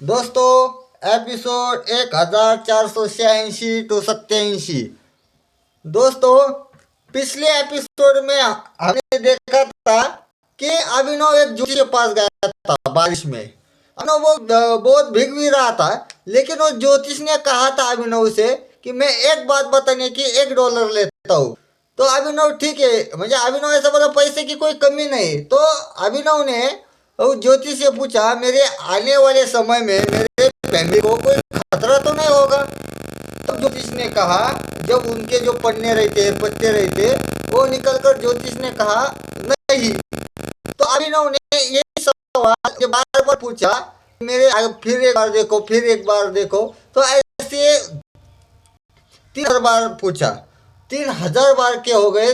दोस्तों, episode 1486 to 87। दोस्तों, पिछले एपिसोड में हमने देखा था कि अभिनव एक ज्योतिषी के पास गया था बारिश में। अभिनव वो बहुत भीग भी रहा था, लेकिन वो ज्योतिष ने कहा था अभिनव से कि मैं एक बात बताने की $1 लेता हूँ। तो अभिनव ठीक है, मुझे अभिनव ऐसा बोला पैसे की कोई कमी नहीं। तो अभिनव ने उस ज्योतिष से पूछा मेरे आने वाले समय में मेरे फैमिली को कोई खतरा तो नहीं होगा। तब ज्योतिष ने कहा, जब उनके जो पन्ने रहते पत्ते रहते वो निकल कर ज्योतिष ने कहा नहीं। तो अभिनव ने ये सवाल बार बार पूछा, मेरे फिर एक बार देखो, फिर एक बार देखो। तो ऐसे 3,000 बार पूछा, 3,000 बार के हो गए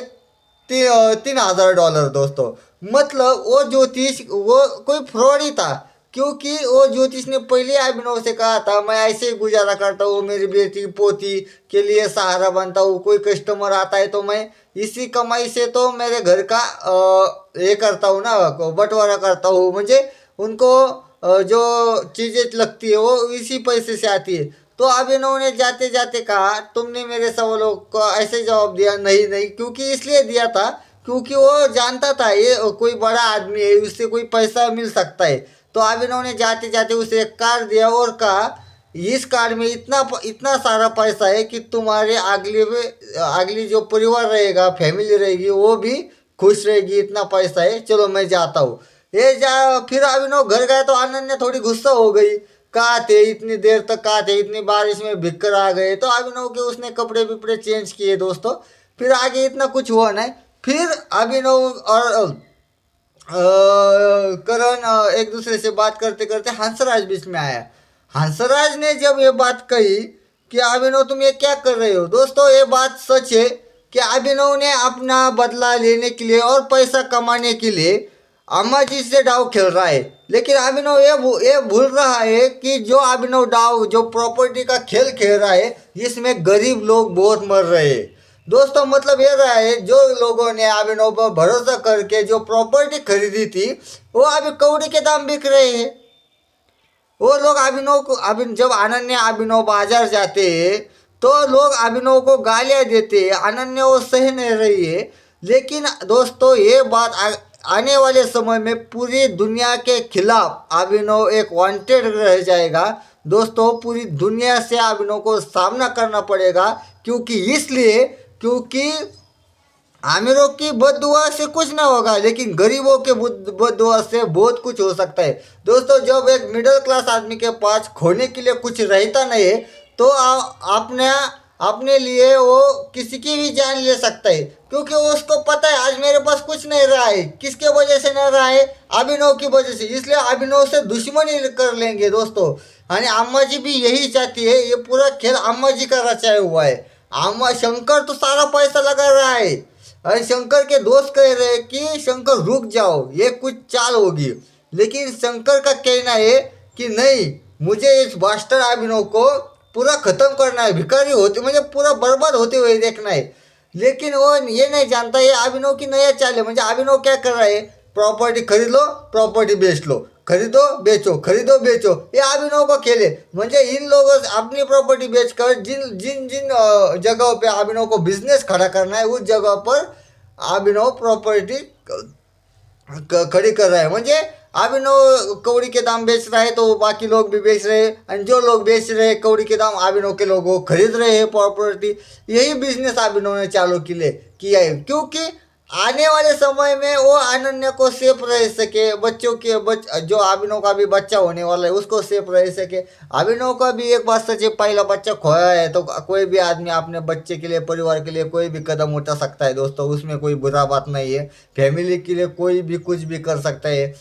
$3,000। दोस्तों, मतलब वो ज्योतिष वो कोई फ्रॉड ही था, क्योंकि वो ज्योतिष ने पहले अभिनव से कहा था मैं ऐसे ही गुजारा करता हूँ, मेरी बेटी पोती के लिए सहारा बनता हूँ, कोई कस्टमर आता है तो मैं इसी कमाई से तो मेरे घर का ये करता हूँ ना, बंटवारा करता हूँ। मुझे उनको जो चीज़ें लगती है वो इसी पैसे से आती है। तो अब इन्होंने जाते जाते कहा तुमने मेरे सवालों को ऐसे जवाब दिया नहीं नहीं, क्योंकि इसलिए दिया था क्योंकि वो जानता था ये कोई बड़ा आदमी है, उससे कोई पैसा मिल सकता है। तो अब इन्होंने जाते जाते उसे एक कार दिया और कहा इस कार में इतना इतना सारा पैसा है कि तुम्हारे अगली जो परिवार रहेगा, फैमिली रहेगी, वो भी खुश रहेगी, इतना पैसा है, चलो मैं जाता हूँ। ये जा फिर अभिनव घर गया तो अनन्या थोड़ी गुस्सा हो गई। कहाँ थे इतनी देर तक, कहाँ थे, इतनी बारिश में भीग कर आ गए। तो अभिनव के उसने कपड़े विपड़े चेंज किए। दोस्तों, फिर आगे इतना कुछ हुआ नहीं। फिर अभिनव और करण एक दूसरे से बात करते करते हंसराज बीच में आया। हंसराज ने जब ये बात कही कि अभिनव तुम ये क्या कर रहे हो, दोस्तों ये बात सच है कि अभिनव ने अपना बदला लेने के लिए और पैसा कमाने के लिए अम्मा जी से डाव खेल रहा है। लेकिन अभिनव ये भूल रहा है कि जो अभिनव डाव जो प्रॉपर्टी का खेल खेल रहा है, इसमें गरीब लोग बहुत मर रहे हैं। दोस्तों, मतलब ये रहा है जो लोगों ने अभिनव पर भरोसा करके जो प्रॉपर्टी खरीदी थी वो अभी कौड़ी के दाम बिक रहे हैं। वो लोग अभिनव को जब अनन्या अभिनव बाजार जाते हैं तो लोग अभिनव को गालियां देते हैं, अनन्या वो सह नहीं रही है। लेकिन दोस्तों, ये बात आने वाले समय में पूरी दुनिया के खिलाफ अभिनव एक वांटेड रह जाएगा। दोस्तों, पूरी दुनिया से अभिनव को सामना करना पड़ेगा, क्योंकि आमिरों की बददुआ से कुछ ना होगा, लेकिन गरीबों के बददुआ से बहुत कुछ हो सकता है। दोस्तों, जब एक मिडिल क्लास आदमी के पास खोने के लिए कुछ रहता नहीं है तो अपने अपने लिए वो किसी की भी जान ले सकता है, क्योंकि उसको पता है आज मेरे पास कुछ नहीं रहा है। किसके वजह से नहीं रहा है? अभिनव की वजह से। इसलिए अभिनव से दुश्मनी कर लेंगे। दोस्तों, यानी अम्मा जी भी यही चाहती है, ये पूरा खेल अम्मा जी का रचाया हुआ है। अम्मा शंकर तो सारा पैसा लगा रहा है। अरे शंकर के दोस्त कह रहे हैं कि शंकर रुक जाओ, ये कुछ चाल होगी। लेकिन शंकर का कहना है कि नहीं, मुझे इस मास्टर अभिनव को पूरा खत्म करना है, भिखारी होते मुझे पूरा बर्बाद होते हुए देखना है। लेकिन वो ये नहीं जानता ये अभिनव की नया चाल है। मुझे अभिनव क्या कर रहा है, प्रॉपर्टी खरीद लो, प्रॉपर्टी बेच लो, खरीदो बेचो, खरीदो बेचो, ये अभिनव का खेल है। मुझे इन लोगों से अपनी प्रॉपर्टी बेचकर जिन जिन जिन जगहों पे अभिनव को बिजनेस खड़ा करना है, उस जगह पर अभिनव प्रॉपर्टी खड़ी कर रहा है। मुझे अभिनव कौड़ी के दाम बेच रहा है तो बाकी लोग भी बेच रहे हैं, और जो लोग बेच रहे हैं कौड़ी के दाम, अभिनव के लोग वो खरीद रहे हैं प्रॉपर्टी। यही बिजनेस अभिनव ने चालू किया है, क्योंकि आने वाले समय में वो अनन्या को सेफ रह सके, बच्चों के जो अभिनव का भी बच्चा होने वाला है उसको सेफ रह सके। अभिनव का भी एक बात सच है, पहला बच्चा खोया है तो कोई भी आदमी अपने बच्चे के लिए, परिवार के लिए कोई भी कदम उठा सकता है। दोस्तों, उसमें कोई बुरा बात नहीं है। फैमिली के लिए कोई भी कुछ भी कर सकता है।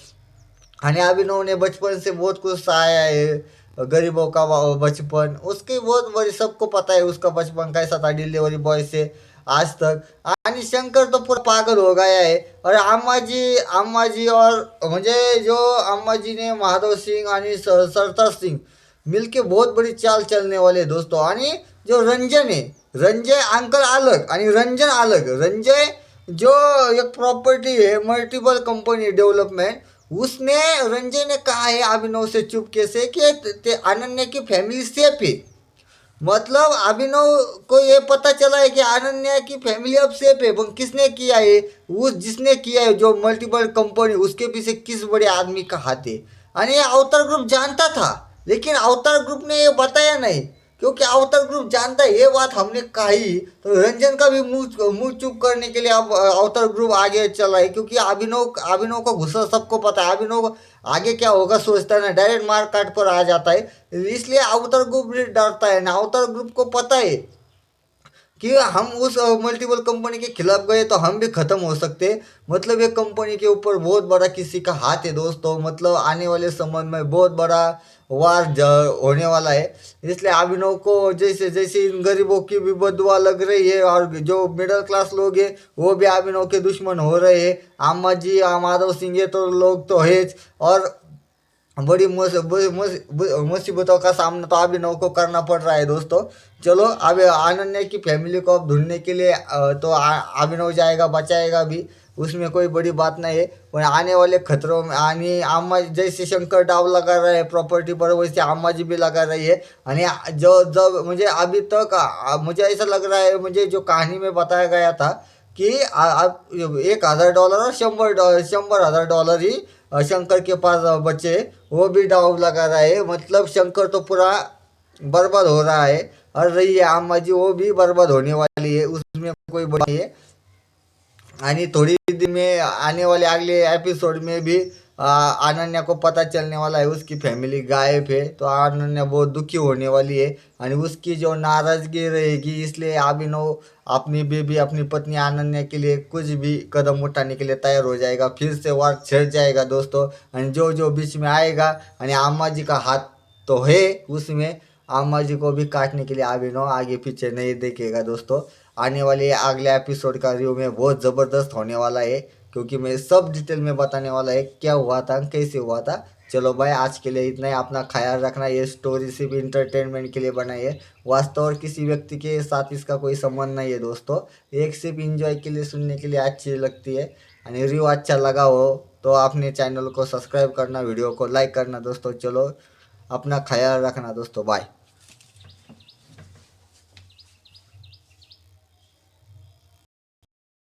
आणि अभिनव ने बचपन से बहुत कुछ सहाया है, गरीबों का बचपन उसकी बहुत बड़ी, सबको पता है उसका बचपन कैसा था डिलीवरी बॉय से आज तक। आणि शंकर तो पूरा पागल हो गया है। और अम्मा जी और म्हणजे जो अम्मा जी ने महादेव सिंह आणि सरताज सिंह मिलके बहुत बड़ी चाल चलने वाले। दोस्तों, आणि जो रंजन है, रंजय अंकल अलग आणि रंजन अलग। रंजय जो एक प्रॉपर्टी है मल्टीपल कंपनी डेवलपमेंट, उसने रंजय ने कहा है अभिनव से चुपके से कि अनन्या की फैमिली सेफ है। मतलब अभिनव को ये पता चला है कि अनन्या की फैमिली अब सेफ है, पर किसने किया है? उस जिसने किया है जो मल्टीपल कंपनी, उसके पीछे किस बड़े आदमी का हाथ है। और ये अवतार ग्रुप जानता था, लेकिन अवतार ग्रुप ने ये बताया नहीं, क्योंकि अवतार ग्रुप जानता है। ये बात हमने कही तो रंजन का भी मुंह मुंह चुप करने के लिए अब अवतार ग्रुप आगे चला है, क्योंकि अभिनव अभिनव का गुस्सा सबको पता है। अभिनव आगे क्या होगा सोचता है ना, डायरेक्ट मार काट पर आ जाता है। इसलिए अवतार ग्रुप भी डरता है ना, अवतार ग्रुप को पता है कि हम उस मल्टीपल कंपनी के खिलाफ गए तो हम भी खत्म हो सकते। मतलब ये कंपनी के ऊपर बहुत बड़ा किसी का हाथ है दोस्तों। मतलब आने वाले समय में बहुत बड़ा वार होने वाला है। इसलिए अभिनव को जैसे जैसे इन गरीबों की भी बददुआ लग रही है, और जो मिडिल क्लास लोग हैं वो भी अभिनव के दुश्मन हो रहे हैं। अम्मा जी, माधव सिंह, ये तो लोग तो है। और बड़ी मुसीबतों का सामना तो अभिनव को करना पड़ रहा है दोस्तों। चलो अब अनन्या की फैमिली को अब ढूंढने के लिए तो अभिनव जाएगा, बचाएगा भी, उसमें कोई बड़ी बात नहीं है। पर आने वाले खतरों में आने अम्मा जैसे शंकर डाव लगा रहे हैं प्रॉपर्टी पर, वैसे अम्मा जी भी लगा रही है। और जो जब मुझे अभी तक मुझे ऐसा लग रहा है, मुझे जो कहानी में बताया गया था कि आप $1,000 और 100,000 ही शंकर के पास बचे, वो भी डाव लगा रहा है। मतलब शंकर तो पूरा बर्बाद हो रहा है, और रही है अम्मा जी, वो भी बर्बाद होने वाली है, उसमें कोई बड़ी है। आणि थोड़ी दिन में आने वाले अगले एपिसोड में भी अनन्या को पता चलने वाला है उसकी फैमिली गायब है, तो अनन्या बहुत दुखी होने वाली है। और उसकी जो नाराजगी रहेगी, इसलिए अभिनव अपनी बीबी, अपनी पत्नी अनन्या के लिए कुछ भी कदम उठाने के लिए तैयार हो जाएगा। फिर से वार छिड़ जाएगा दोस्तों। और जो जो बीच में आएगा, और अम्मा जी का हाथ तो है उसमें, अम्मा जी को भी काटने के लिए अभिनव आगे पीछे नहीं देखेगा दोस्तों। आने वाले अगले एपिसोड का रिव्यू में बहुत ज़बरदस्त होने वाला है, क्योंकि मैं सब डिटेल में बताने वाला है क्या हुआ था, कैसे हुआ था। चलो भाई, आज के लिए इतना ही। अपना ख्याल रखना। ये स्टोरी सिर्फ इंटरटेनमेंट के लिए बनाई है, वास्तव और किसी व्यक्ति के साथ इसका कोई संबंध नहीं है दोस्तों। एक सिर्फ इंजॉय के लिए, सुनने के लिए अच्छी लगती है। और रिव्यू अच्छा लगा हो तो अपने चैनल को सब्सक्राइब करना, वीडियो को लाइक करना दोस्तों। चलो, अपना ख्याल रखना दोस्तों, बाय।